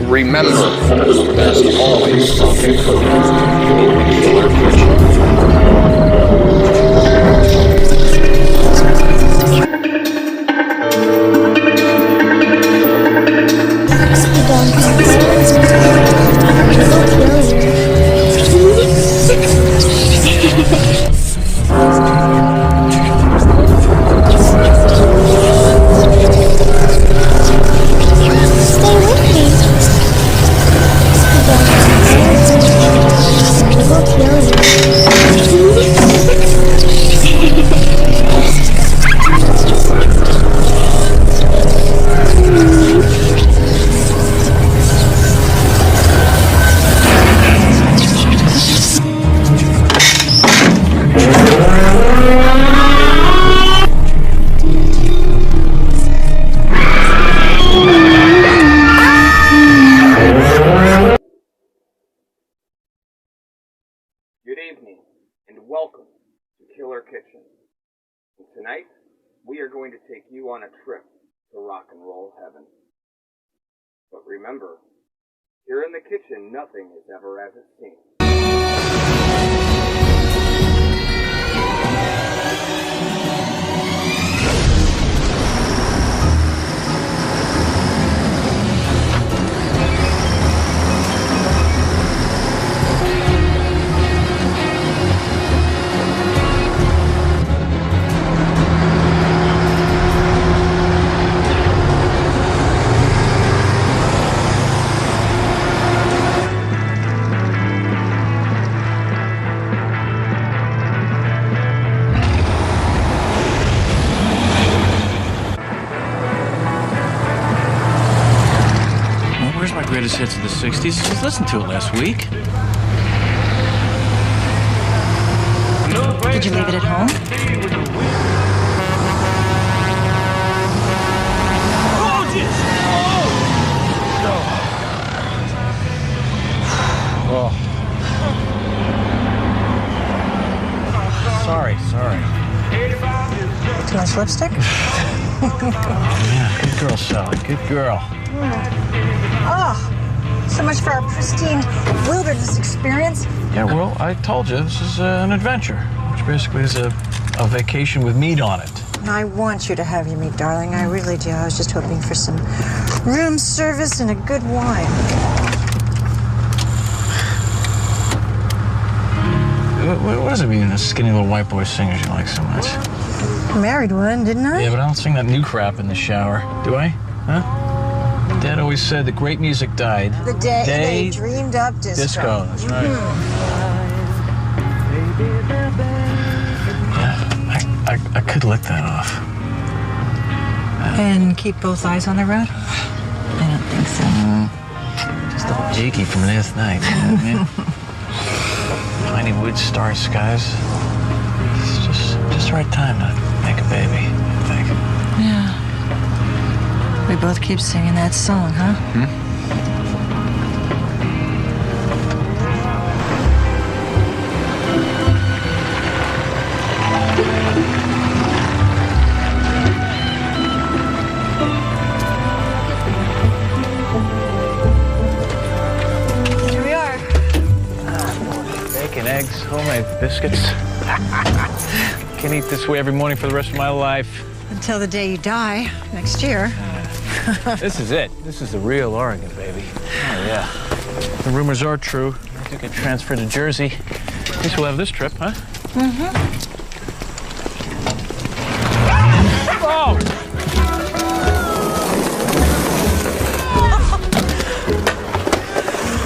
Remember, there's always something cooking in the Killer Kitchen. Good evening, and welcome to Killer Kitchen. And tonight, we are going to take you on a trip to rock and roll heaven. But remember, here in the kitchen, nothing is ever as it seems. Where's my greatest hits of the 60s? Just listened to it last week. Did you leave it at home? Oh. Sorry. Too much lipstick? Yeah, good girl, Sally. Good girl. Oh, so much for our pristine wilderness experience. Yeah, well, I told you, this is an adventure, which basically is a vacation with meat on it. I want you to have your meat, darling. I really do. I was just hoping for some room service and a good wine. What does it mean, the skinny little white boy singers you like so much? I married one, didn't I? Yeah, but I don't sing that new crap in the shower, do I? Huh? Dad always said that great music died. The day they dreamed up disco. That's right. Yeah, I could lick that off. And keep both eyes on the road? I don't think so. Just a little jakey from last night. You know what I mean? Piney woods, star skies. It's just the right time to make a baby, I think. Yeah. We both keep singing that song, huh? Here we are. Bacon, eggs, homemade biscuits. Can eat this way every morning for the rest of my life. Until the day you die, next year. This is it. This is the real Oregon, baby. Oh, yeah. The rumors are true. You get transferred to Jersey. At least we'll have this trip, huh? Oh!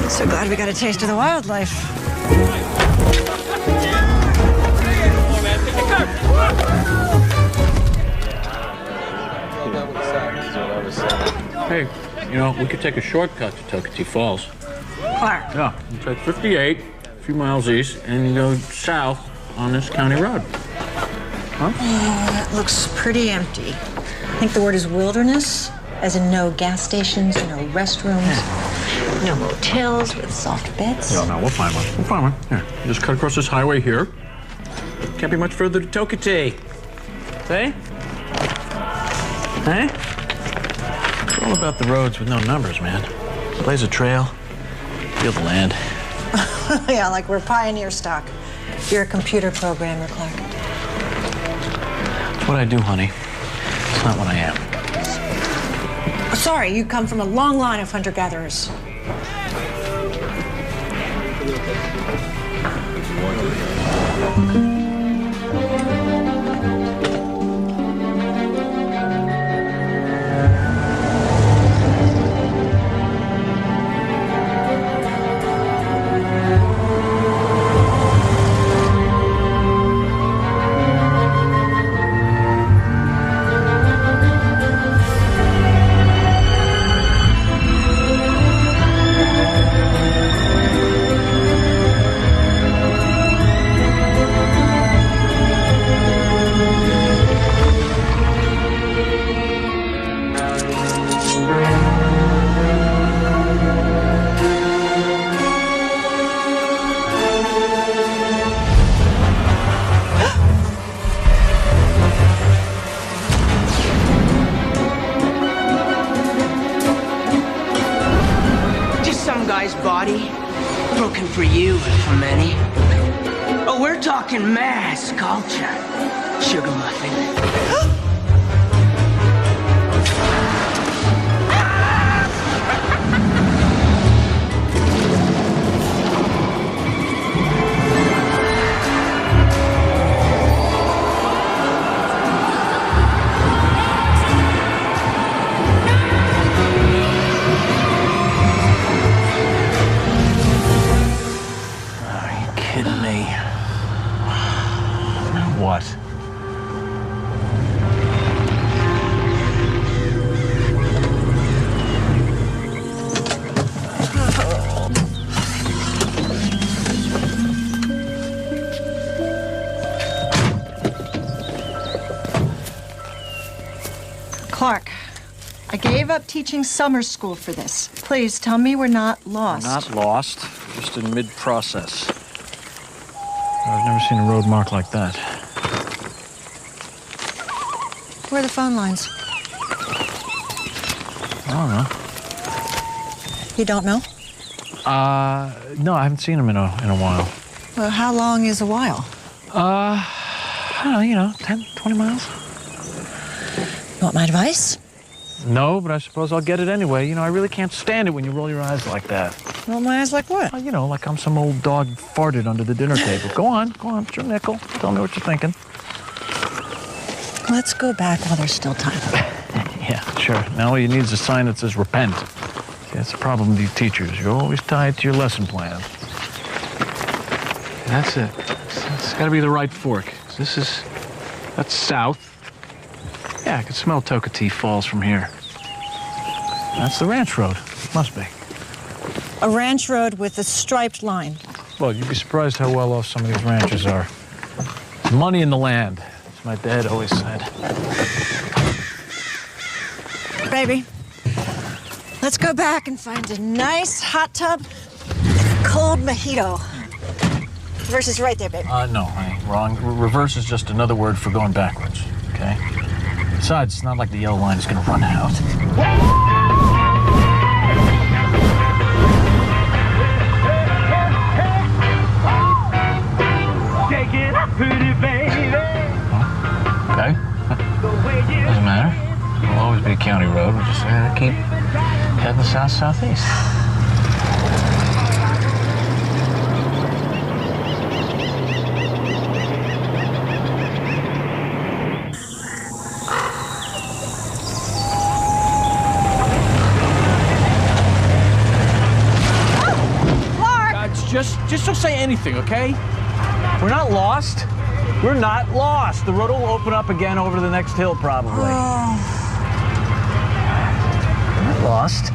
So glad we got a taste of the wildlife. Hey, you know, we could take a shortcut to Toketee Falls. Clark. Yeah, you take 58, a few miles east, and you go south on this county road. Huh? That looks pretty empty. I think the word is wilderness, as in no gas stations, no restrooms, no motels with soft beds. No, we'll find one. We'll find one. Here, you just cut across this highway here. Can't be much further to Toketee. See? Hey? It's all about the roads with no numbers, man. Blaze a trail, feel the land. Yeah, like we're pioneer stock. You're a computer programmer, Clark. It's what I do, honey. It's not what I am. Sorry, you come from a long line of hunter-gatherers. Body broken for you and for many. Oh, we're talking mass culture, sugar muffin. What? Clark, I gave up teaching summer school for this. Please tell me we're not lost. Not lost, just in mid-process. I've never seen a road marked like that. Where are the phone lines? I don't know. You don't know? No, I haven't seen him in a while. Well, how long is a while? I don't know, 10, 20 miles? You want my advice? No, but I suppose I'll get it anyway. You know, I really can't stand it when you roll your eyes like that. Roll my eyes like what? Well, you know, like I'm some old dog farted under the dinner table. Go on, put your nickel. Tell me what you're thinking. Let's go back while there's still time. Yeah, sure. Now all you need is a sign that says repent. See, that's the problem with you teachers. You're always tied to your lesson plan. That's it. It's got to be the right fork. That's south. Yeah, I can smell Tocatee Falls from here. That's the ranch road. Must be. A ranch road with a striped line. Well, you'd be surprised how well off some of these ranches are. There's money in the land, as my dad always said. Baby, let's go back and find a nice hot tub and a cold mojito. Reverse is right there, baby. No, honey, wrong. Reverse is just another word for going backwards, okay? Besides, it's not like the yellow line is gonna run out. Okay. Doesn't matter. It'll always be a county road. We just gotta keep heading south-southeast. Just don't say anything, okay? We're not lost. We're not lost. The road will open up again over the next hill, probably. We're not lost.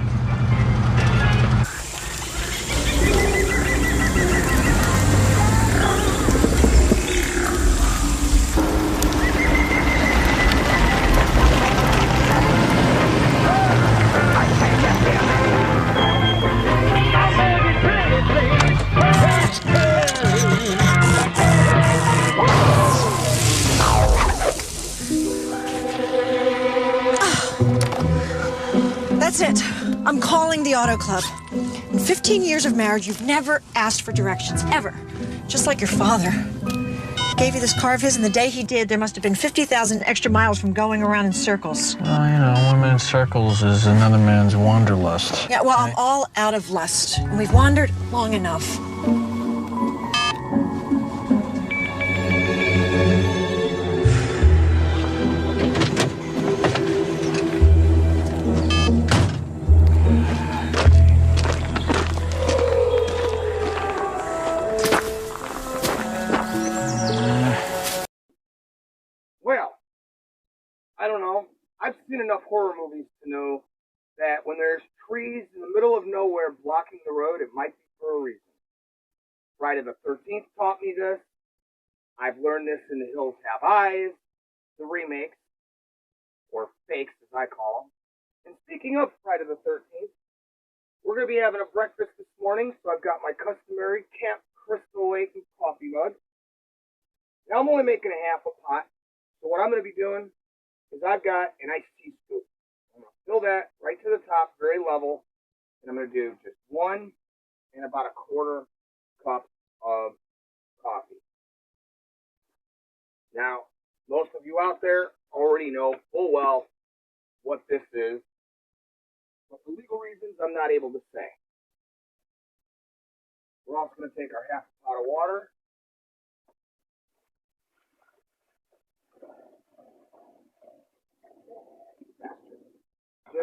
That's it. I'm calling the auto club. In 15 years of marriage, you've never asked for directions, ever. Just like your father. Gave you this car of his, and the day he did, there must have been 50,000 extra miles from going around in circles. Well, you know, one man's circles is another man's wanderlust. Yeah, well, I'm all out of lust, and we've wandered long enough. Well, I don't know. I've seen enough horror movies to know that when there's trees in the middle of nowhere blocking the road, it might be for a reason. Friday the 13th taught me this. I've learned this in The Hills Have Eyes, the remakes, or fakes as I call them. And speaking of Friday the 13th, we're going to be having a breakfast this morning, so I've got my customary Camp Crystal Lake coffee mug. Now I'm only making a half a pot. So what I'm going to be doing is I've got an iced tea scoop. I'm going to fill that right to the top, very level, and I'm going to do just 1 and about a quarter cup of coffee. Now, most of you out there already know full well what this is, but for legal reasons, I'm not able to say. We're also going to take our half a pot of water.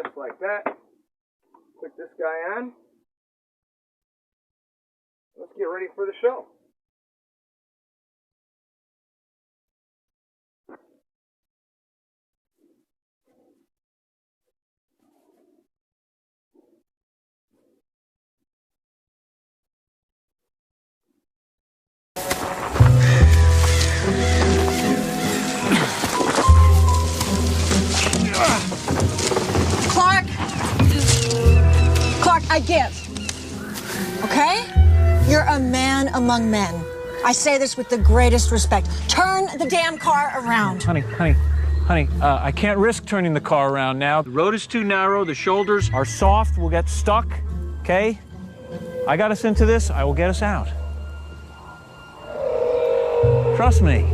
Just like that. Put this guy on. Let's get ready for the show. Clark, I give. Okay? You're a man among men. I say this with the greatest respect. Turn the damn car around. Honey, I can't risk turning the car around now. The road is too narrow, the shoulders are soft, we'll get stuck, okay? I got us into this, I will get us out. Trust me.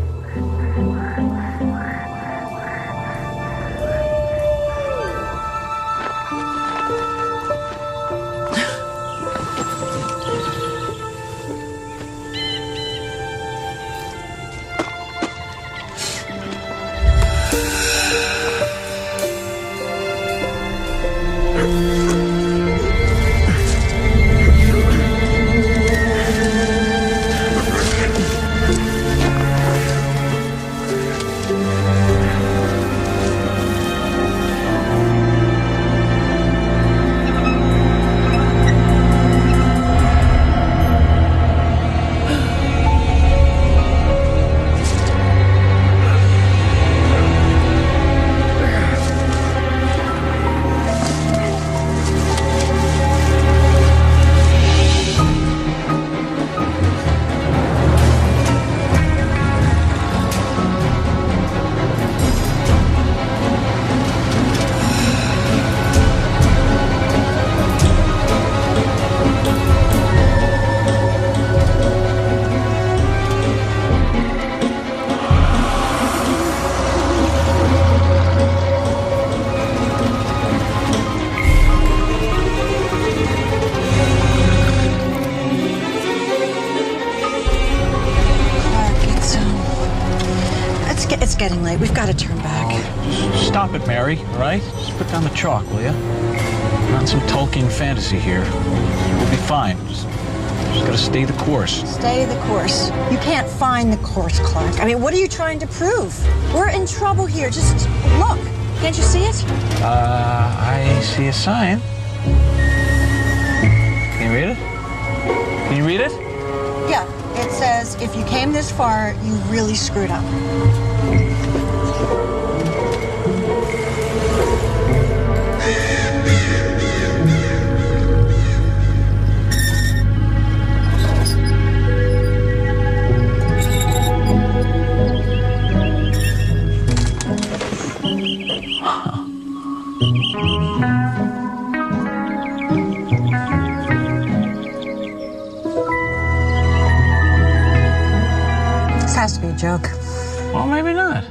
It's getting late. We've got to turn back. Just stop it, Mary, all right? Just put down the chalk, will you? Not some Tolkien fantasy here. We'll be fine. Just gotta stay the course. Stay the course. You can't find the course, Clark. I mean, what are you trying to prove? We're in trouble here. Just look. Can't you see it? I see a sign. Can you read it? Can you read it? Yeah. It says, if you came this far, you really screwed up. joke. Well, maybe not.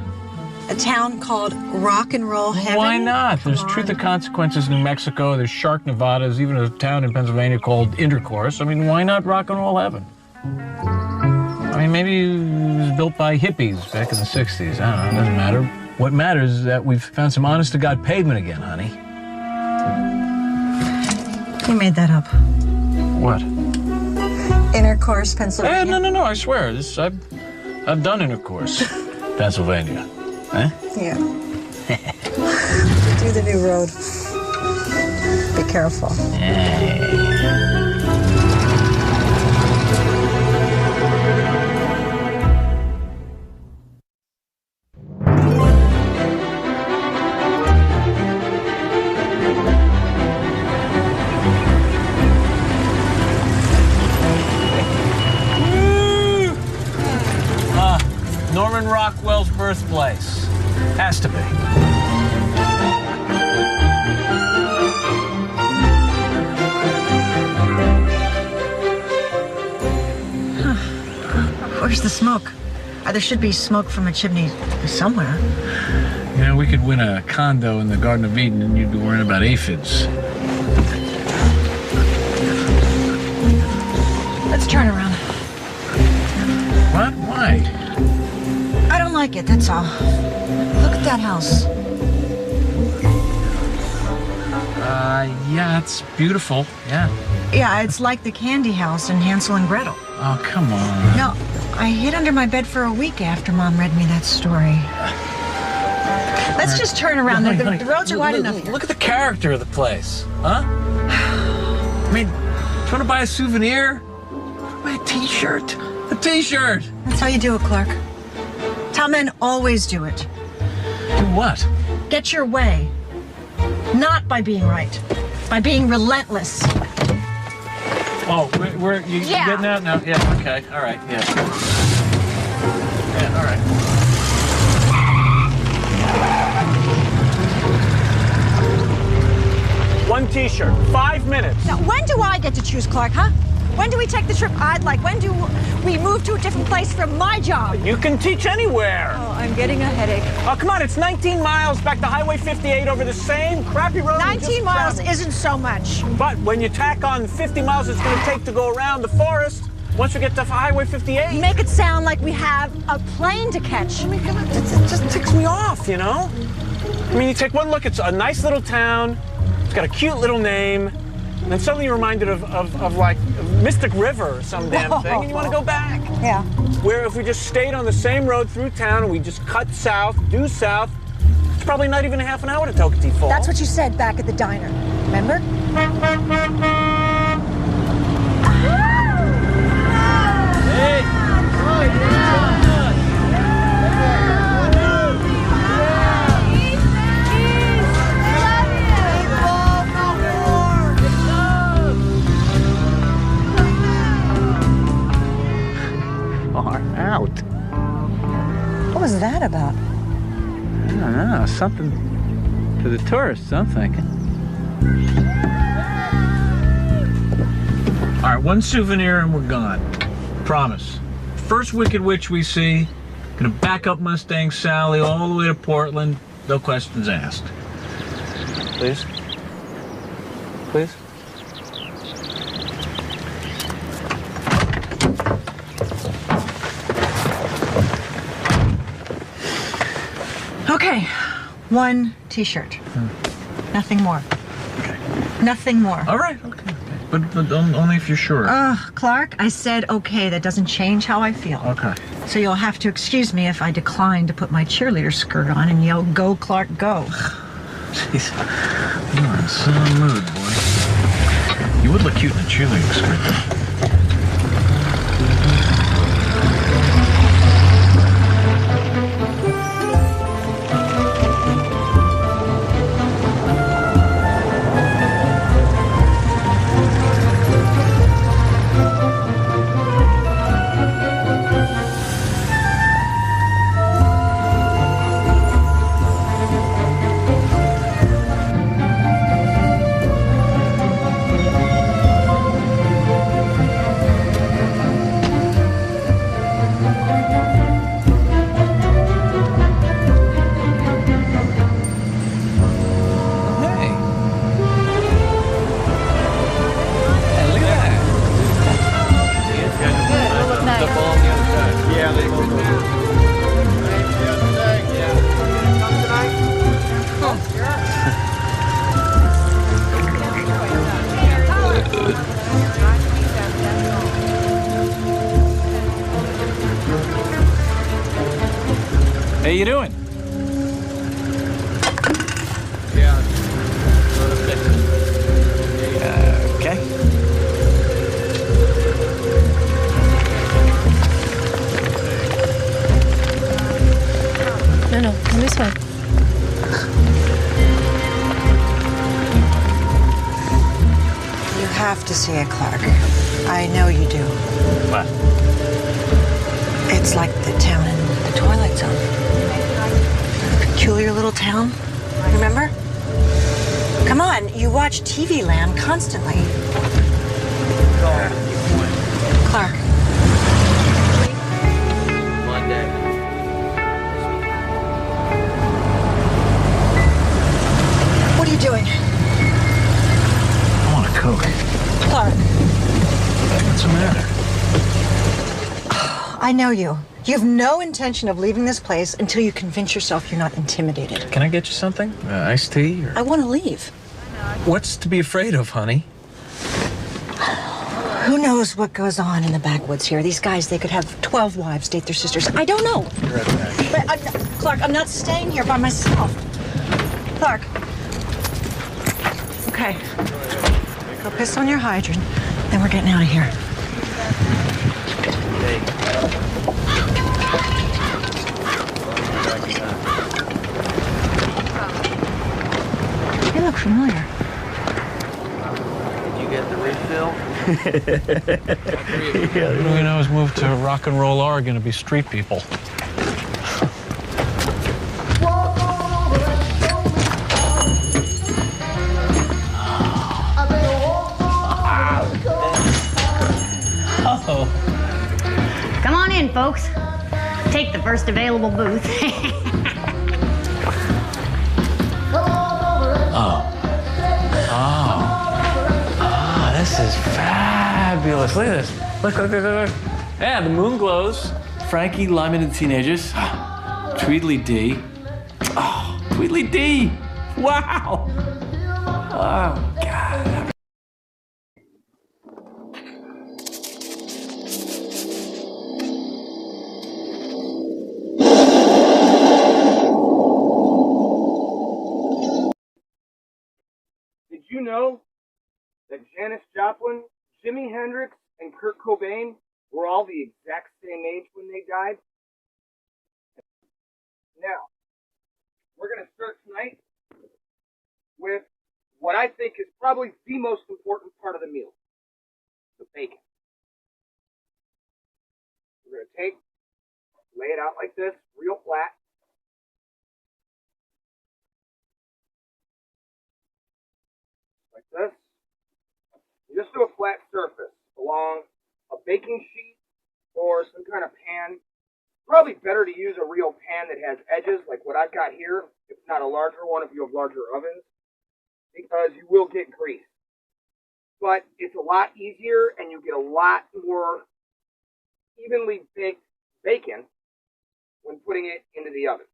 A town called Rock and Roll Heaven? Why not? Come There's on. Truth of Consequences, New Mexico. There's Shark, Nevada. There's even a town in Pennsylvania called Intercourse. I mean, why not Rock and Roll Heaven? I mean, maybe it was built by hippies back in the 60s. I don't know. It doesn't matter. What matters is that we've found some honest-to-God pavement again, honey. You made that up. What? Intercourse, Pennsylvania. No. I swear. I've done Intercourse, Pennsylvania. Huh? Yeah. Do the new road. Be careful. Norman Rockwell's birthplace. Has to be. Where's the smoke? There should be smoke from a chimney somewhere. You know, we could win a condo in the Garden of Eden and you'd be worrying about aphids. Let's turn around. What? Why? I don't like it, that's all. Look at that house. Yeah, it's beautiful. Yeah. Yeah, it's like the candy house in Hansel and Gretel. Oh, come on. No, I hid under my bed for a week after Mom read me that story. Let's just turn around. Honey, The roads are wide enough here. Look at the character of the place, huh? I mean, do you want to buy a souvenir? Buy a T-shirt. A T-shirt. That's how you do it, Clark. How men always do it. Do what? Get your way. Not by being right. By being relentless. Oh, you Yeah. getting that now? Yeah, okay, all right, yeah. Yeah, all right. One T-shirt, 5 minutes. Now, when do I get to choose, Clark, huh? When do we take the trip I'd like? When do we move to a different place from my job? You can teach anywhere. Oh, I'm getting a headache. Oh, come on, it's 19 miles back to Highway 58 over the same crappy road. we 19 just miles traveled. isn't so much. But when you tack on 50 miles it's going to take to go around the forest, once we get to Highway 58. You make it sound like we have a plane to catch. I mean, come on, it just ticks me off, you know? I mean, you take one look, it's a nice little town, it's got a cute little name, and then suddenly you're reminded of like Mystic River or some damn thing, and you want to go back. Yeah. Where if we just stayed on the same road through town and we just cut south, due south, it's probably not even a half an hour to Tokatee Falls. That's what you said back at the diner. Remember? Hey! Far out. What was that about? I don't know, something for the tourists, I'm thinking. All right, one souvenir and we're gone. Promise. First Wicked Witch we see, gonna back up Mustang Sally all the way to Portland, no questions asked. Please? Please? Okay. One T-shirt. Nothing more. Okay. Nothing more. All right, okay. But only if you're sure. Clark, I said okay. That doesn't change how I feel. Okay. So you'll have to excuse me if I decline to put my cheerleader skirt on and yell, "Go, Clark, go." Jeez. You're in some mood, boy. You would look cute in a cheerleading skirt, though. How you doing? Okay. No, come this way. You have to see it, Clark. I know you do. What? It's like the town in the Twilight Zone. A peculiar little town. Remember? Come on, you watch TV Land constantly. Clark. What are you doing? I want a Coke. Clark, What's the matter? I know you. You have no intention of leaving this place until you convince yourself you're not intimidated. Can I get you something? Iced tea? Or... I want to leave. What's to be afraid of, honey? Who knows what goes on in the backwoods here? These guys, they could have 12 wives, date their sisters. I don't know. But Clark, I'm not staying here by myself. Clark. Okay. Go piss on your hydrant, then we're getting out of here. You look familiar. Did you get the refill? Who do we know has moved to rock and roll Oregon to be street people? Come on in, folks. Take the first available booth. This is fabulous. Look at this. Look. Yeah, the moon glows. Frankie, Lyman, and the Teenagers. Tweedledee. Oh, Tweedledee. Wow. Oh, God. Did you know that Janis Joplin, Jimi Hendrix, and Kurt Cobain were all the exact same age when they died? Now, we're going to start tonight with what I think is probably the most important part of the meal, the bacon. We're going to lay it out like this, real flat. Like this. Just do a flat surface along a baking sheet or some kind of pan. Probably better to use a real pan that has edges like what I've got here, if not a larger one if you have larger ovens, because you will get grease. But it's a lot easier and you get a lot more evenly baked bacon when putting it into the oven.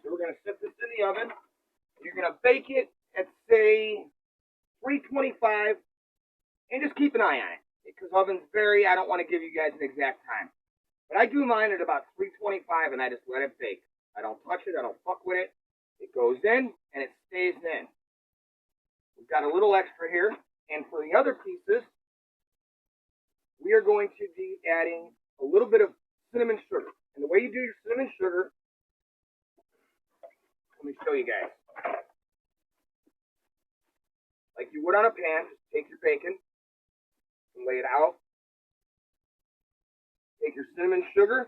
So we're going to set this in the oven. You're going to bake it at, say, 325, and just keep an eye on it, because ovens vary. I don't want to give you guys an exact time. But I do mine at about 325, and I just let it bake. I don't touch it. I don't fuck with it. It goes in, and it stays in. We've got a little extra here, and for the other pieces, we are going to be adding a little bit of cinnamon sugar. And the way you do your cinnamon sugar, let me show you guys. Like you would on a pan, just take your bacon and lay it out. Take your cinnamon sugar,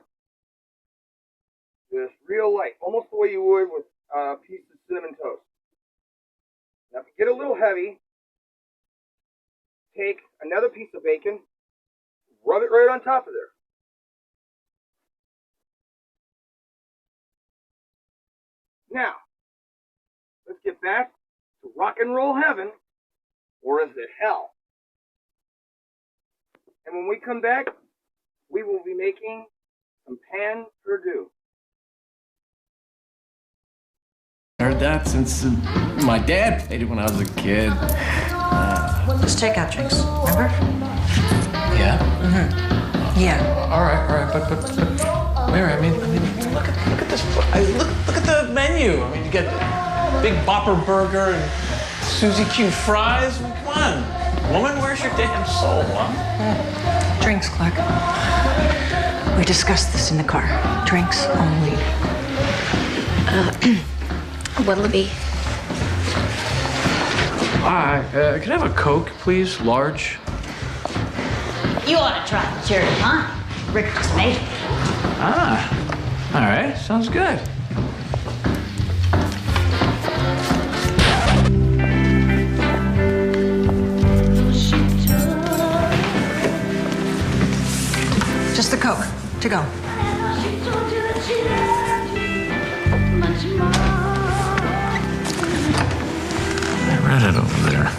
just real light, almost the way you would with a piece of cinnamon toast. Now, if you get a little heavy, take another piece of bacon, rub it right on top of there. Now, let's get back to rock and roll heaven. Or is it hell? And when we come back, we will be making some pan perdu. Heard that since my dad played it when I was a kid. Just take out drinks, remember? Yeah? Mm-hmm. Yeah. All right, but Mary, I mean, look at this. Look at the menu. I mean, you get Big Bopper Burger and Suzy Q fries. I mean, come on, woman, where's your damn soul, huh? Drinks, Clark. We discussed this in the car. Drinks only. What'll it be? Hi, can I have a Coke, please? Large? You ought to try the cherry pie. Rick just made it. Ah, all right, sounds good. Just the Coke. To go. I read it over there.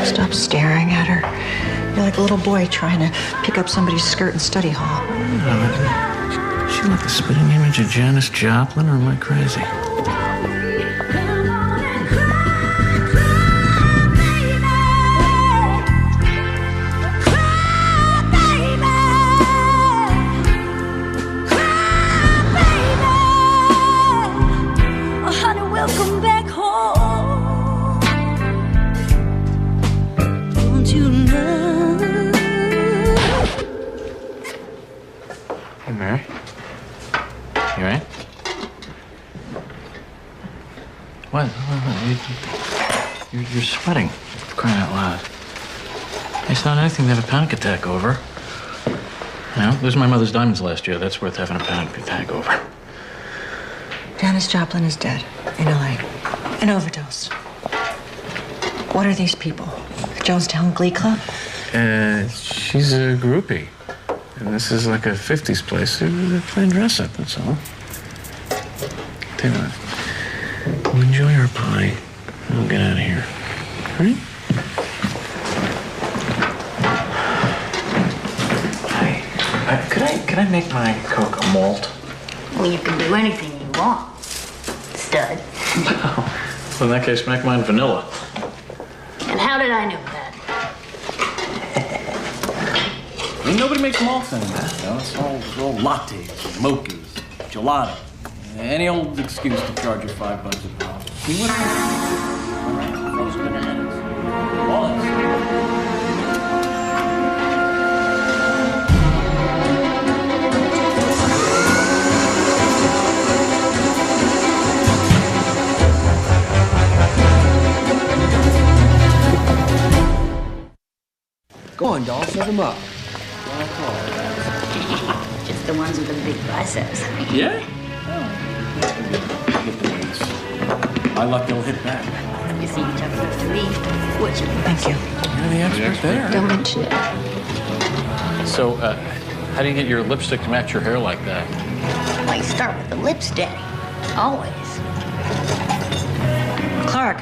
Stop staring at her. You're like a little boy trying to pick up somebody's skirt in study hall. Is she like the spitting image of Janis Joplin, or am I crazy? Welcome back home. Don't you know? Hey, Mary. You all right? What? You're sweating. For crying out loud. It's not anything to have a panic attack over. You know, losing my mother's diamonds last year, that's worth having a panic attack over. Janis Joplin is dead in LA. An overdose. What are these people? The Jonestown Glee Club? She's a groupie. And this is like a 50s place. They're playing dress up, that's all. Tell you what, we'll enjoy our pie and we'll get out of here. All right? Hi. Could I make my Coke a malt? Well, you can do anything you want, stud. Well, in that case, make mine vanilla. And how did I know that? I mean, nobody makes malts anymore. You know, it's all lattes, mochas, gelato. Any old excuse to charge you $5 a pop. See what those bananas. All that stuff. Go on, doll, serve them up. Just the ones with the big biceps. Yeah? Get the weights. My luck, they'll hit back. You see each other with the leaf. What you Thank you. You're the expert there. Don't mention it. So, how do you get your lipstick to match your hair like that? Well, you start with the lips, Daddy. Always. Clark,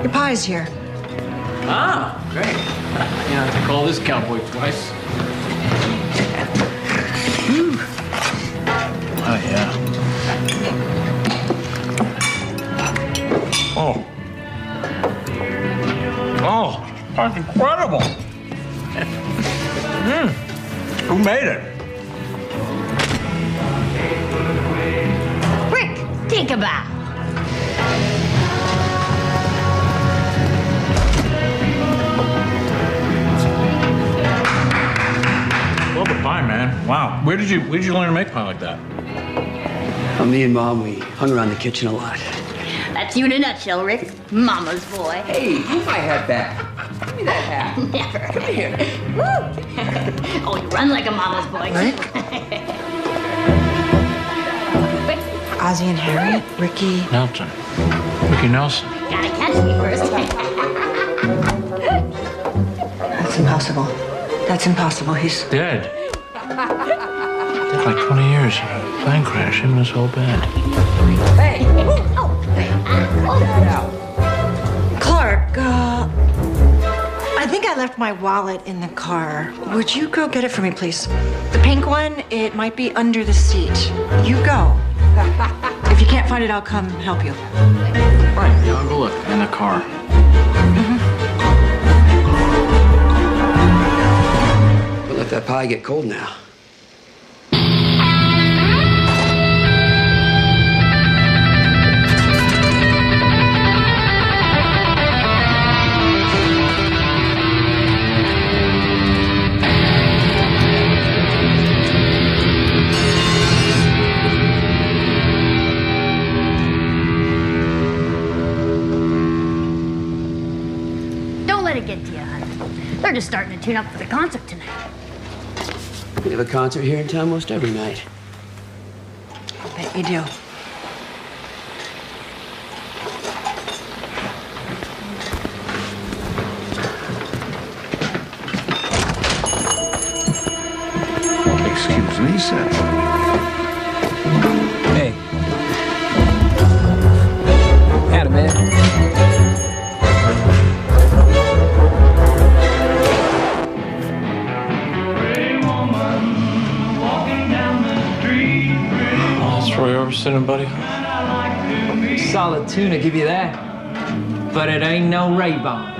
your pie's here. Ah, great. You know, I have to call this cowboy twice. Oh, yeah. Oh. Oh, that's incredible. Who made it? Rick, take a bow. Love the pie, man. Wow. Where did you learn to make pie like that? Me and Mom, we hung around the kitchen a lot. That's you in a nutshell, Rick. Mama's boy. Hey, give my hat back. Give me that hat. Never. Come here. Woo! Oh, you run like a mama's boy. Rick? Ozzie and Harriet? Ricky? Nelson. Ricky Nelson. Gotta catch me first. That's impossible. That's impossible. He's... Dead. Dead like 20 years in a plane crash. Him and his whole band. Hey! Clark, I think I left my wallet in the car. Would you go get it for me, please? The pink one, it might be under the seat. You go. If you can't find it, I'll come help you. Right, yeah, I'll go look in the car. that pie get cold now. Don't let it get to you, hon. They're just starting to tune up for the concert tonight. We have a concert here in town most every night. I bet you do. Excuse me, sir. Hey. Adam, man. Roy Orbison, buddy. Solid tune, I give you that. But it ain't no Ray-Ban.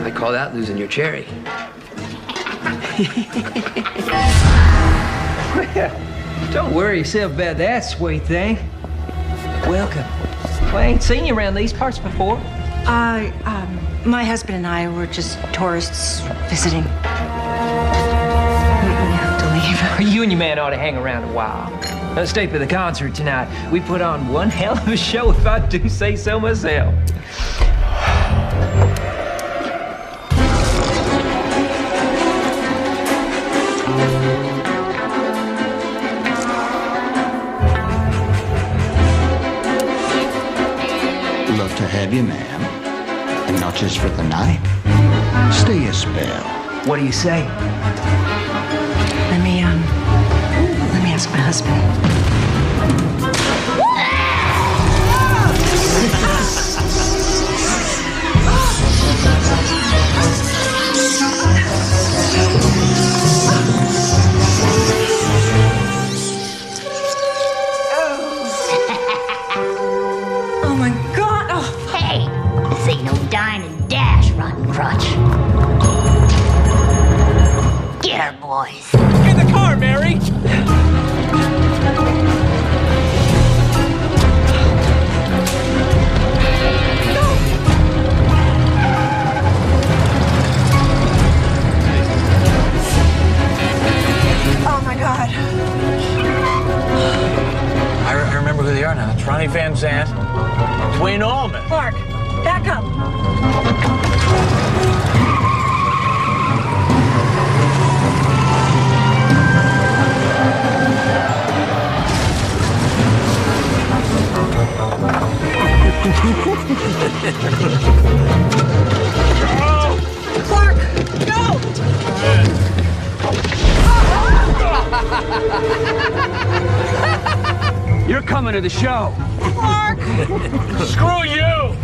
I call that losing your cherry. Don't worry yourself about that sweet thing. Welcome. Well, I ain't seen you around these parts before. My husband and I were just tourists visiting. We have to leave. You and your man ought to hang around a while. Let's stay for the concert tonight. We put on one hell of a show, if I do say so myself. Love to have you, ma'am. And not just for the night. Stay a spell. What do you say? Let me ask my husband. Oh my God! Oh. Hey, this ain't no dine and dash, rotten crutch. Get her, boys. In the car, Mary! Oh my God! I remember who they are now. It's Ronnie Van Zant, Dwayne Allman. Mark, back up. Clark, no! You're coming to the show. Clark! Screw you!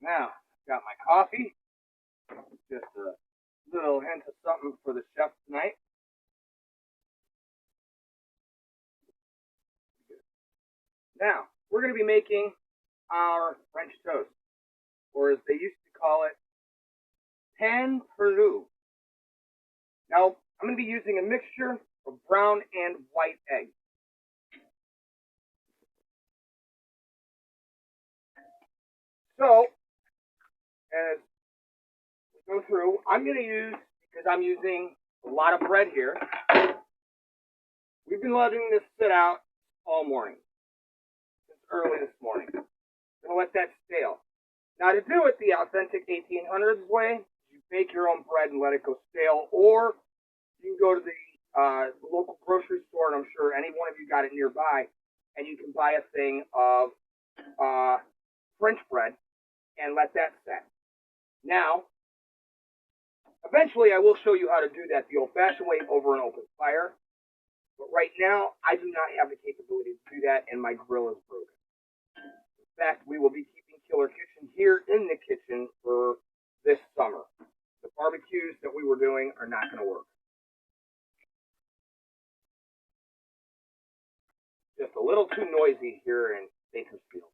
Now, got my coffee. Just a little hint of something for the chef tonight. Now, we're going to be making our French toast, or as they used to call it, pain perdu. Now, I'm going to be using a mixture of brown and white eggs. So, as we go through, I'm going to use, because I'm using a lot of bread here, we've been letting this sit out all morning, since early this morning. I'm going to let that stale. Now, to do it the authentic 1800s way, you bake your own bread and let it go stale, or you can go to the local grocery store, and I'm sure any one of you got it nearby, and you can buy a thing of French bread and let that set. Now, eventually I will show you how to do that the old-fashioned way over an open fire, but right now I do not have the capability to do that, and my grill is broken. In fact, we will be keeping Killer Kitchen here in the kitchen for this summer. The barbecues that we were doing are not going to work. Just a little too noisy here in Bakersfield.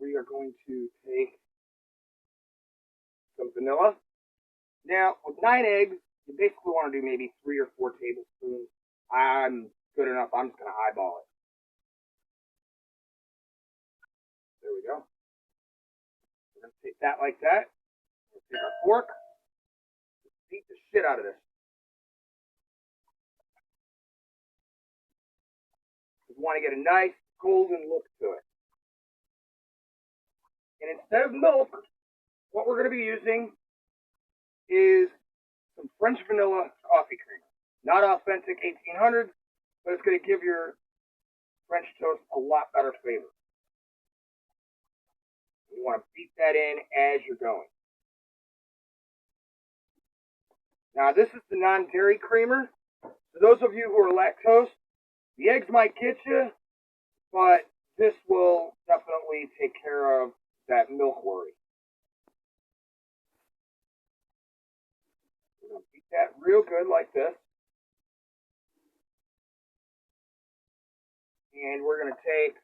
We are going to take some vanilla. Now, with 9 eggs, you basically want to do maybe 3 or 4 tablespoons. I'm good enough. I'm just going to eyeball it. There we go. We're going to take that like that. We'll take our fork. Just beat the shit out of this. We want to get a nice golden look to it. And instead of milk, what we're going to be using is some French vanilla coffee creamer. Not authentic 1800s, but it's going to give your French toast a lot better flavor. You want to beat that in as you're going. Now, this is the non-dairy creamer. For those of you who are lactose, the eggs might get you, but this will definitely take care of that milk worry. We're going to beat that real good like this. And we're going to take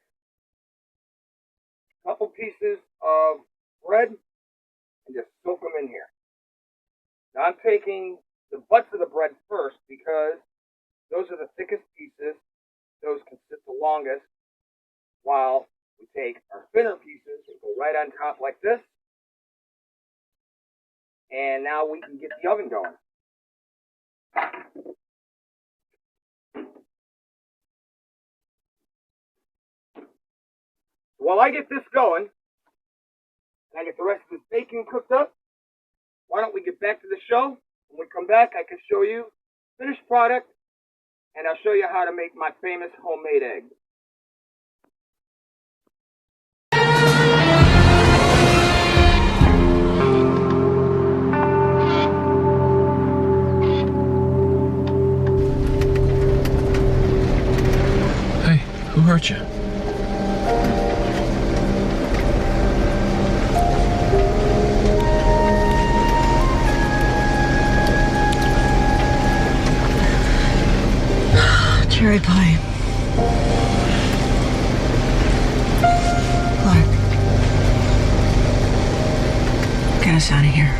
a couple pieces of bread and just soak them in here. Now I'm taking the butts of the bread first because those are the thickest pieces. Those can sit the longest, while we take our thinner pieces and go right on top like this. And now we can get the oven going. While I get this going, and I get the rest of this bacon cooked up, why don't we get back to the show? When we come back, I can show you finished product, and I'll show you how to make my famous homemade egg. Hey, who hurt you? Cherry pie. Clark. Get us out of here.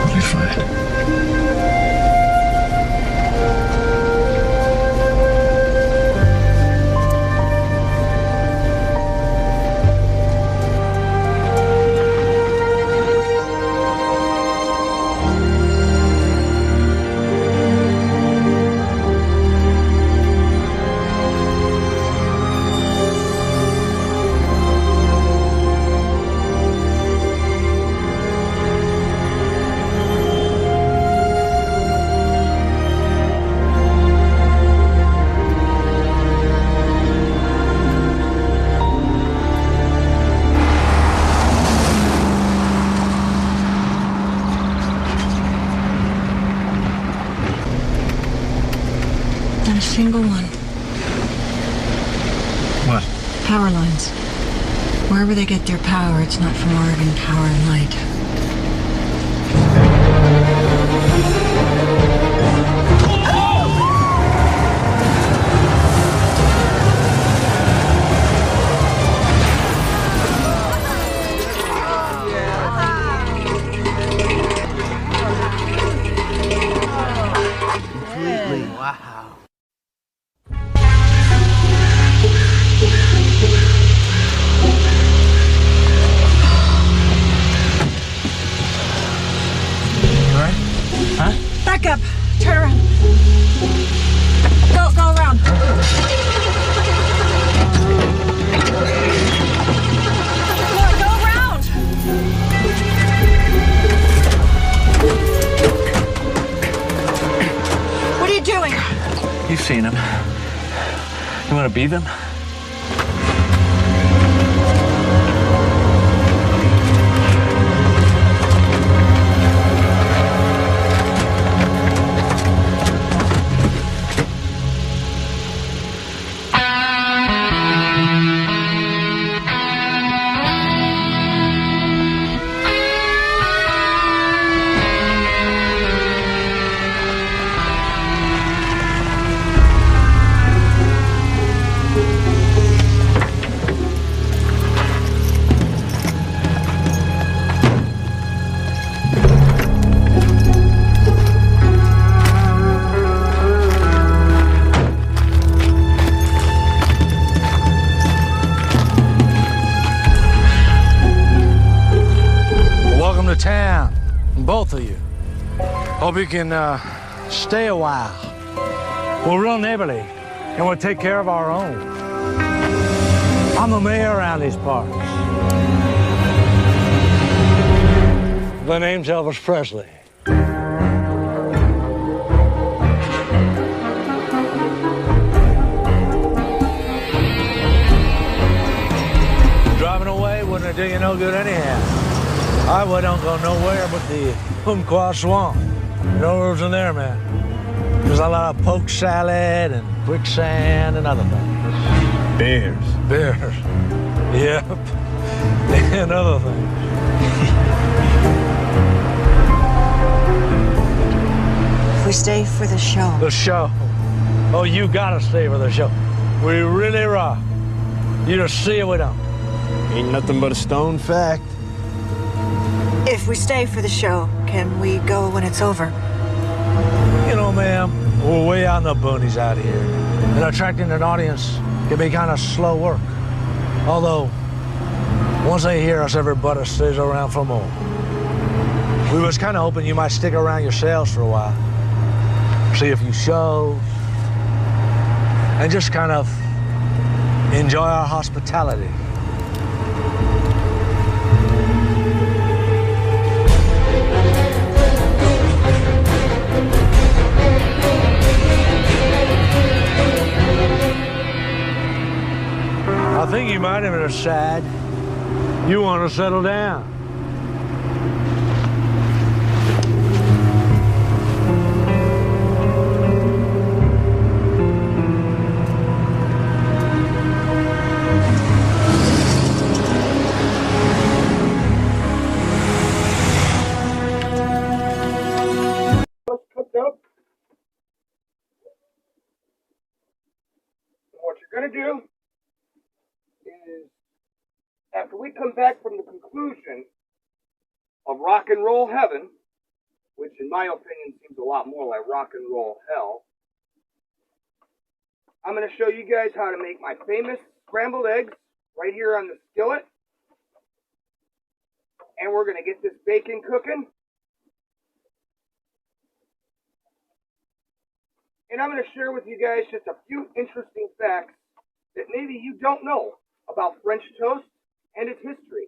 We'll be fine. single one. What? Power lines. Wherever they get their power, it's not from Oregon Power and Light. Wow. You all right? Huh? Back up. Turn around. Go around. Go around. What are you doing? You've seen them. You want to be them? Welcome to town, both of you. Hope you can stay a while. We're real neighborly, and we'll take care of our own. I'm the mayor around these parts. The name's Elvis Presley. Driving away wouldn't do you no good anyhow. Highway don't go nowhere but the Umpqua Swamp. No roads in there, man. There's a lot of poke salad and quicksand and other things. Bears. Bears. Yep. And other things. We stay for the show. The show. Oh, you gotta stay for the show. We really rock. You just see it, we don't. Ain't nothing but a stone fact. If we stay for the show, can we go when it's over? You know, ma'am, we're way out in the boonies out here. And attracting an audience can be kind of slow work. Although, once they hear us, everybody stays around for more. We was kind of hoping you might stick around yourselves for a while. See a few shows. And just kind of enjoy our hospitality. I think you might have decided you want to settle down. Cooked up. What you're gonna do is, after we come back from the conclusion of Rock and Roll Heaven, which in my opinion seems a lot more like Rock and Roll Hell, I'm going to show you guys how to make my famous scrambled eggs right here on the skillet. And we're going to get this bacon cooking. And I'm going to share with you guys just a few interesting facts that maybe you don't know about French toast and its history.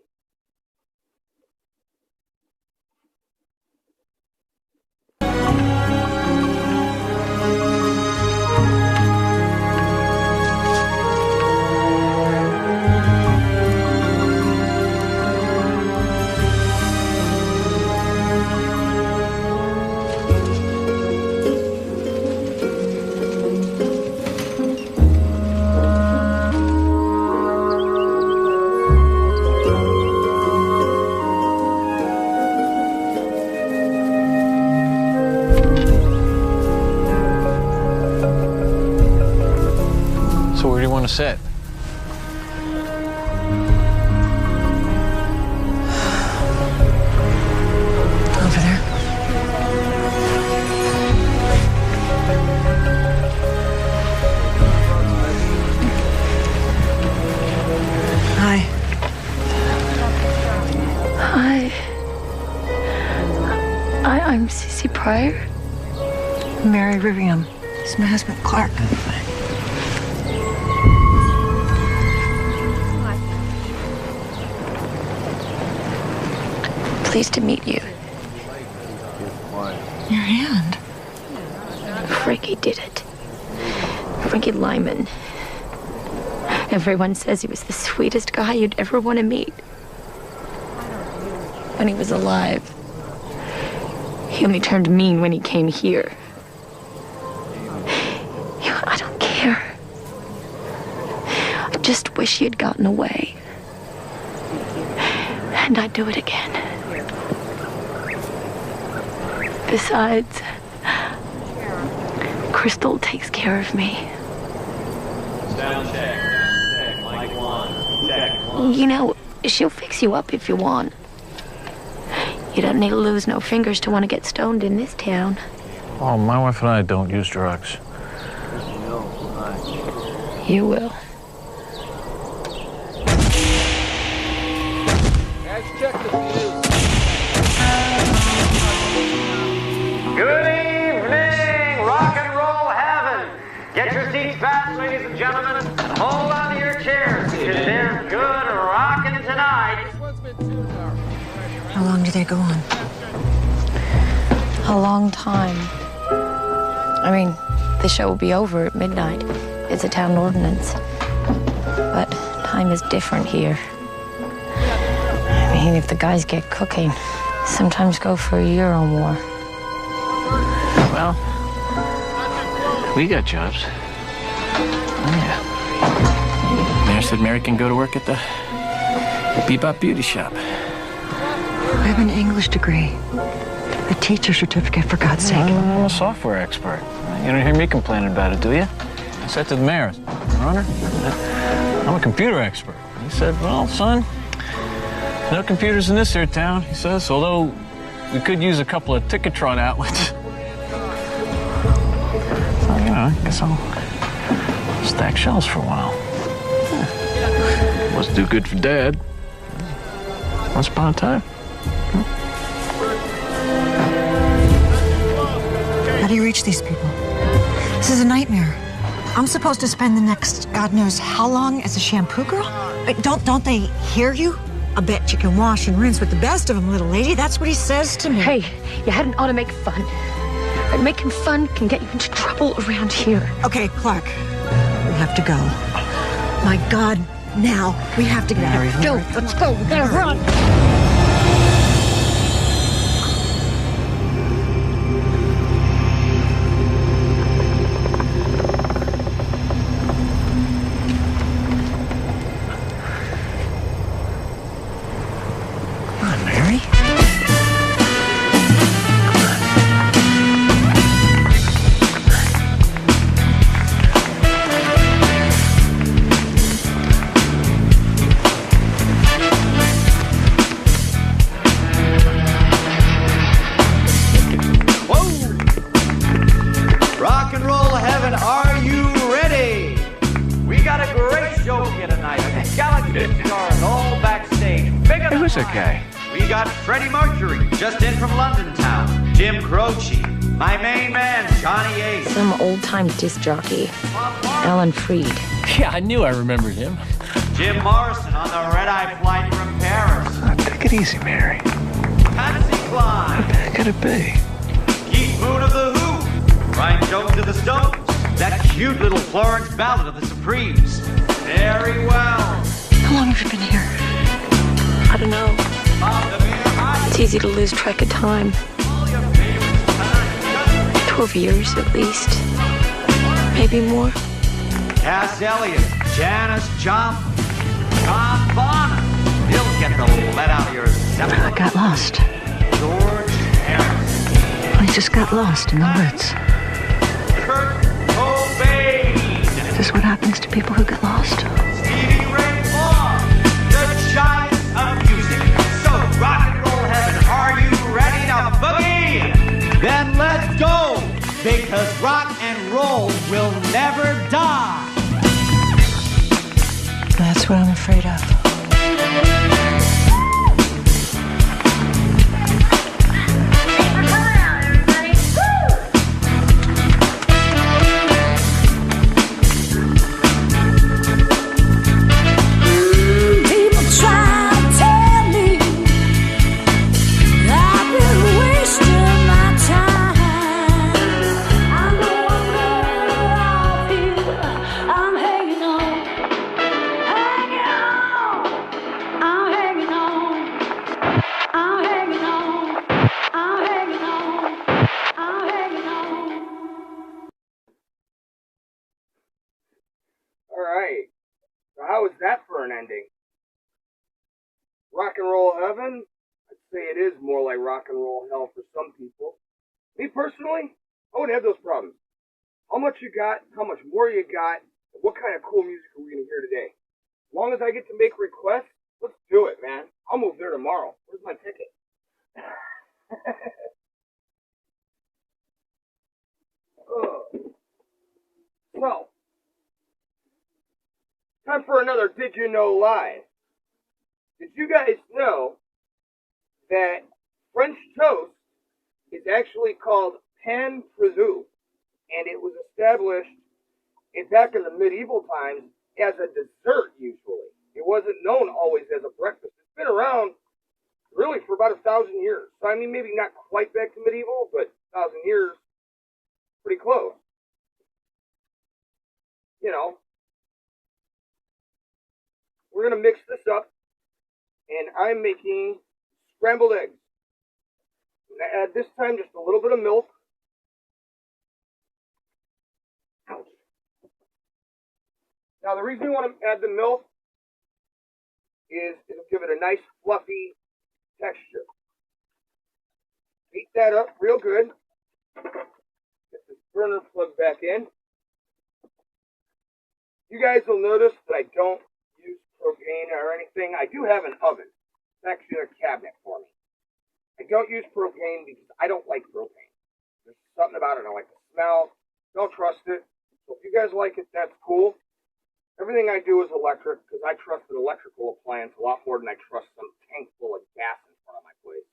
to sit? Over there. Hi. Hi. I'm Cece Pryor. Mary Rivium. This is my husband, Clark. Pleased to meet you. Your hand. Frankie did it. Frankie Lyman. Everyone says he was the sweetest guy you'd ever want to meet. When he was alive. He only turned mean when he came here. I don't care. I just wish he had gotten away. And I'd do it again. Besides, Crystal takes care of me. Sound check. Mic 1. Check. You know, she'll fix you up if you want. You don't need to lose no fingers to want to get stoned in this town. Oh, my wife and I don't use drugs. You will. Good evening, rock and roll heaven. Get your seats fast, ladies and gentlemen, and hold on to your chairs, because there's good rockin' tonight. How long do they go on? A long time. I mean, the show will be over at midnight. It's a town ordinance. But time is different here. I mean, if the guys get cooking, sometimes go for a year or more. Well, we got jobs. Oh, yeah. Mayor said Mary can go to work at the Bebop Beauty Shop. I have an English degree. A teacher certificate, for God's sake. I'm a software expert. You don't hear me complaining about it, do you? I said to the mayor, Your Honor, I'm a computer expert. He said, well, son, no computers in this here town, he says, although we could use a couple of Ticketron outlets. So, you know, I guess I'll stack shelves for a while. Yeah. Must do good for Dad. Once upon a time. How do you reach these people? This is a nightmare. I'm supposed to spend the next God knows how long as a shampoo girl? Wait, don't they hear you? I bet you can wash and rinse with the best of them, little lady. That's what he says to me. Hey, you hadn't ought to make fun. Making fun can get you into trouble around here. Okay, Clark, we have to go. My God, now we have to get out of here. Go, let's go. We gotta run. Okay. We got Freddie Mercury, just in from London town. Jim Croce, my main man, Johnny Ace. Some old-time disc jockey, Alan Freed. Yeah, I knew I remembered him. Jim Morrison on the red-eye flight from Paris. Oh, take it easy, Mary. Patsy Cline. How bad could it be? Keith Moon of the Who. Brian Jones of the Stones. That cute little Florence Ballad of the Supremes. Very well. How long have you been here? I don't know. It's easy to lose track of time. 12 years at least. Maybe more. Cass Elliot, Janis Joplin, Tom Bonham. He'll get the let out of your septum. I got lost. George Harrison. I just got lost in the woods. Kurt Cobain. To is what happens to people who get lost. Stevie Ray Vaughan, the giant of music. So, rock and roll heaven, are you ready to boogie? Then let's go, because rock and roll will never die. That's what I'm afraid of. Alright, so how was that for an ending? Rock and roll heaven? I'd say it is more like rock and roll hell for some people. Me personally, I wouldn't have those problems. How much you got, how much more you got, and what kind of cool music are we going to hear today? As long as I get to make requests, let's do it, man. I'll move there tomorrow. Where's my ticket? So, time for another Did You Know Live. Did you guys know that French toast is actually called pain perdu, and it was established back in the medieval times as a dessert usually. It wasn't known always as a breakfast. It's been around really for about 1,000 years. So, I mean, maybe not quite back to medieval, but 1,000 years, pretty close. You know, we're going to mix this up, and I'm making scrambled eggs. I'm going to add this time just a little bit of milk. Ouch. Now, the reason we want to add the milk is it'll give it a nice fluffy texture. Beat that up real good. Get this burner plugged back in. You guys will notice that I don't use propane or anything. I do have an oven. It's actually a cabinet for me. I don't use propane because I don't like propane. There's something about it. I like the smell. Don't trust it. So if you guys like it, that's cool. Everything I do is electric because I trust an electrical appliance a lot more than I trust some tank full of gas in front of my place.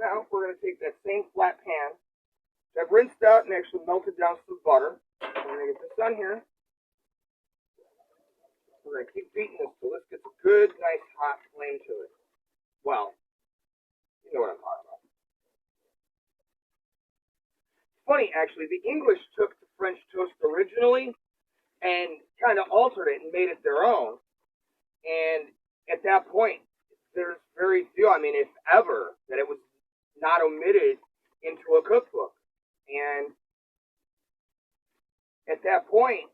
Now we're going to take that same flat pan that I've rinsed out and actually melted down some butter. I'm going to get this on here. We're going to keep beating this till this gets a good, nice, hot flame to it. Well, you know what I'm talking about. Funny, actually, the English took the French toast originally and kind of altered it and made it their own. And at that point, there's very few, I mean, if ever, that it was not omitted into a cookbook. And at that point,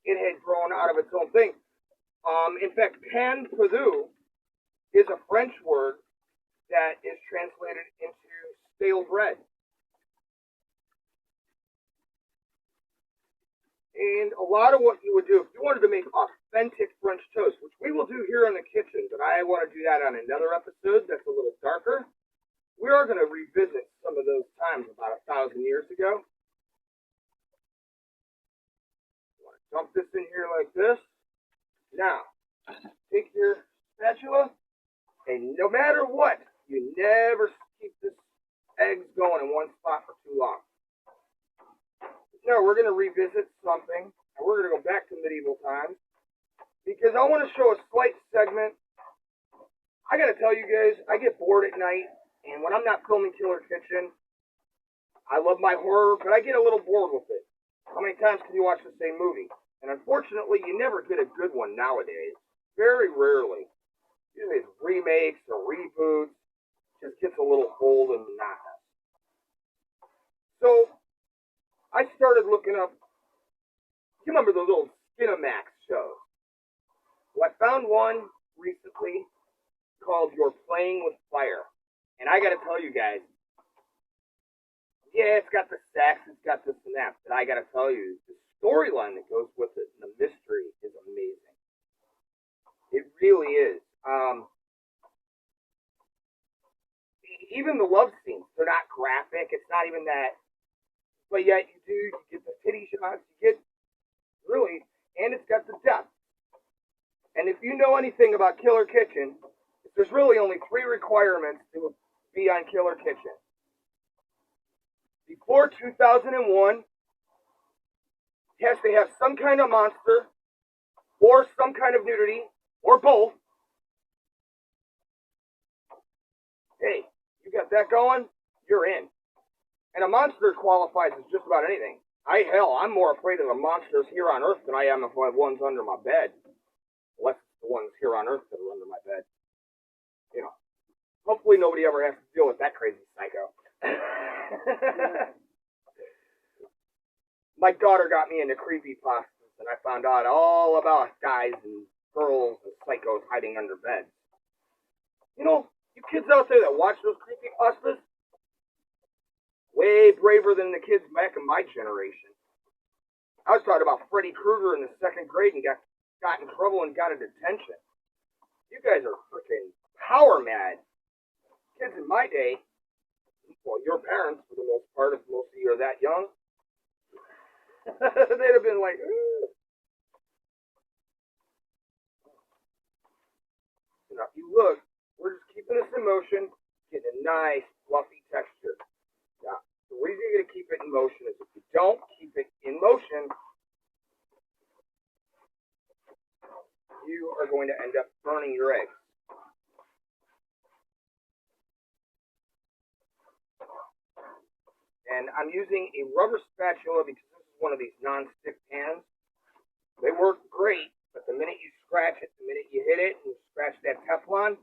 it had grown out of its own thing. In fact, pain perdu is a French word that is translated into stale bread. And a lot of what you would do, if you wanted to make authentic French toast, which we will do here in the kitchen, but I want to do that on another episode that's a little darker. We are going to revisit some of those times about 1,000 years ago. You want to dump this in here like this. Now, take your spatula, and no matter what, you never keep this eggs going in one spot for too long. No, we're going to revisit something, and we're going to go back to medieval times, because I want to show a slight segment. I got to tell you guys, I get bored at night, and when I'm not filming Killer Kitchen, I love my horror, but I get a little bored with it. How many times can you watch the same movie? And unfortunately, you never get a good one nowadays. Very rarely. Usually it's remakes or reboots. It just gets a little old and monotonous. So, I started looking up, you remember those old Skinamax shows? Well, I found one recently called You're Playing with Fire. And I got to tell you guys, I'm Yeah, it's got the sex, it's got this and that, but I gotta tell you, the storyline that goes with it and the mystery is amazing. It really is. Even the love scenes, they're not graphic, it's not even that, but yet you get the titty shots, you get, really, and it's got the depth. And if you know anything about Killer Kitchen, there's really only 3 requirements to be on Killer Kitchen. Before 2001, it has to have some kind of monster, or some kind of nudity, or both. Hey, you got that going, you're in. And a monster qualifies as just about anything. I'm more afraid of the monsters here on Earth than I am of the ones under my bed. Unless it's the ones here on Earth that are under my bed. You know, hopefully nobody ever has to deal with that crazy psycho. My daughter got me into creepypastas, and I found out all about guys and girls and psychos hiding under beds. You know, you kids out there that watch those creepypastas, way braver than the kids back in my generation. I was talking about Freddy Krueger in the 2nd grade and got in trouble and got a detention. You guys are freaking power mad. Kids in my day, well, your parents, for the most part, if most of you are that young, they'd have been like, ooh. Now, if you look, we're just keeping this in motion, getting a nice, fluffy texture. Now, the reason you're going to keep it in motion is if you don't keep it in motion, you are going to end up burning your eggs. And I'm using a rubber spatula because this is one of these non-stick pans. They work great, but the minute you scratch it, the minute you hit it and you scratch that Teflon,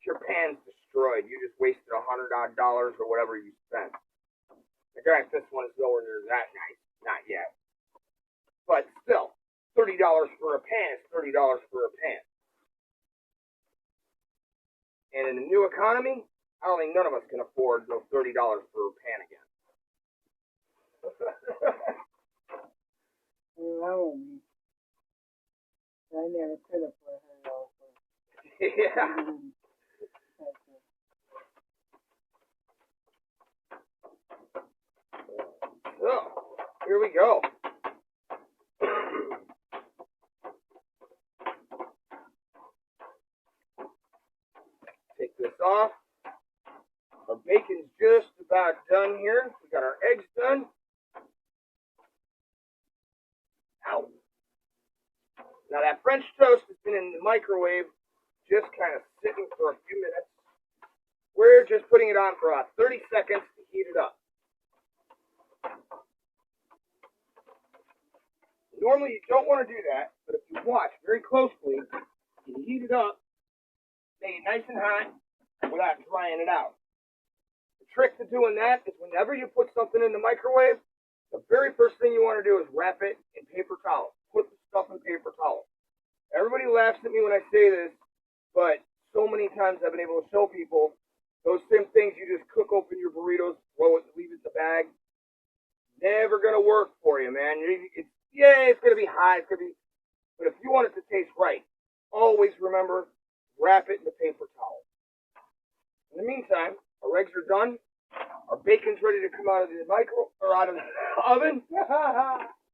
your pan's destroyed. You just wasted $100 odd or whatever you spent. In fact, this one is nowhere near that nice. Not yet. But still, $30 for a pan is $30 for a pan. And in the new economy, I don't think none of us can afford no $30 for a pan again. No. I never could afford $100. Yeah. So, here we go. Take this off. Our bacon's just about done here. We got our eggs done. Ow. Now that French toast has been in the microwave, just kind of sitting for a few minutes. We're just putting it on for about 30 seconds to heat it up. Normally you don't want to do that, but if you watch very closely, you heat it up, make it nice and hot without drying it out. The trick to doing that is whenever you put something in the microwave, the very first thing you want to do is wrap it in paper towel. Put the stuff in paper towel. Everybody laughs at me when I say this, but so many times I've been able to show people those same things you just cook open your burritos, throw it, leave it in the bag. Never going to work for you, man. It's going to be hot, but if you want it to taste right, always remember, wrap it in the paper towel. In the meantime, our eggs are done. Our bacon's ready to come out of the out of the oven.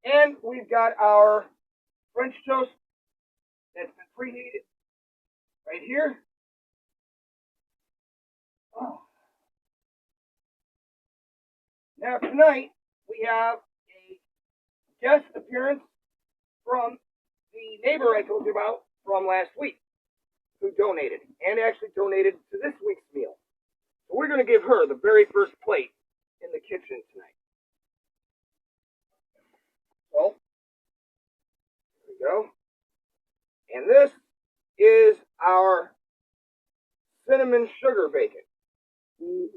And we've got our French toast that's been preheated right here. Oh. Now tonight we have a guest appearance from the neighbor I told you about from last week, who donated, and actually donated to this week's meal. So we're going to give her the very first plate in the kitchen tonight. So, here we go. And this is our cinnamon sugar bacon. Here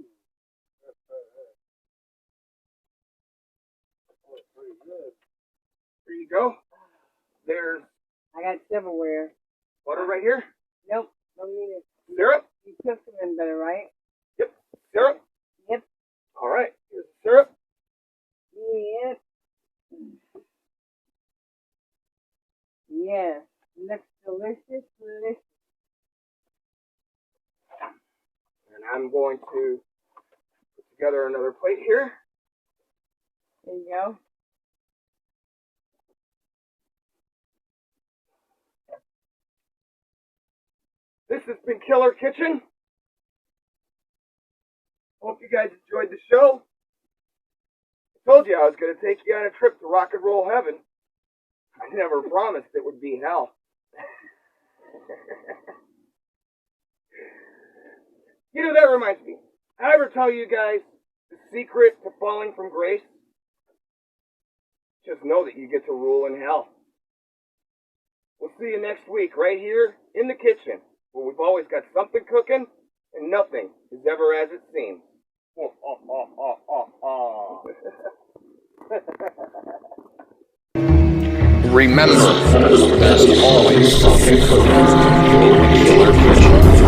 you go. There's... I got silverware. Butter right here? Nope, don't need it. Syrup? You cook them in better, right? Yep. Syrup? Yep. All right. Here's the syrup? Yes. Yes. Looks delicious, delicious. And I'm going to put together another plate here. There you go. This has been Killer Kitchen. Hope you guys enjoyed the show. I told you I was going to take you on a trip to rock and roll heaven. I never promised it would be hell. You know, that reminds me. I ever tell you guys the secret to falling from grace? Just know that you get to rule in hell. We'll see you next week right here in the kitchen, where we've always got something cooking and nothing is ever as it seems. Remember, there's always something cooking in Killer Kitchen.